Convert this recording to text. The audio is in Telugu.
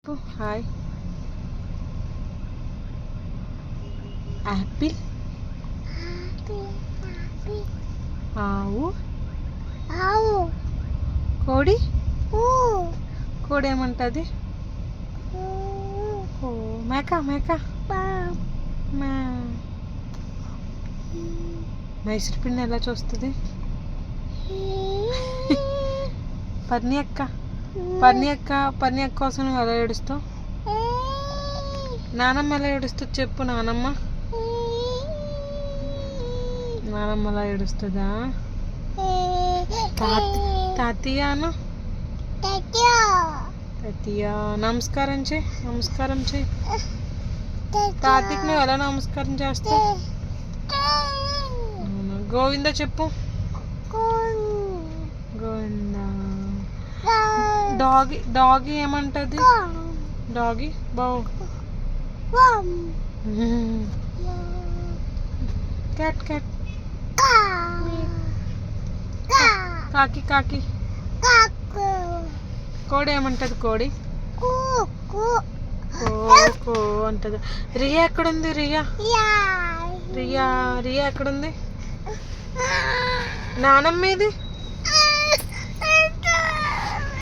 హాయ్. యాపిల్, ఆవు, కోడి. కోడి ఏమంటుంది? మేక. మేక మైసూర్ పిండి ఎలా చూస్తుంది? పన్నీ అక్క. పన్నీ అక్క కోసం నువ్వు ఎలా ఏడుస్తావు? నానమ్మ ఎలా ఏడుస్తుంది చెప్పు. నానమ్మ ఎలా ఏడుస్తుందా? తాతయ్యను నమస్కారం చేయి. తాతయ్యకి నువ్వు ఎలా నమస్కారం చేస్తావు? గోవింద చెప్పు. గోవింద. డాగి ఏమంటది? డాగి బావు. క్యాట్. కాకి. కోడి ఏమంటది? కోడి కో అంటది. రియా ఎక్కడుంది? రియా ఎక్కడుంది? నానమ్మ ఇది.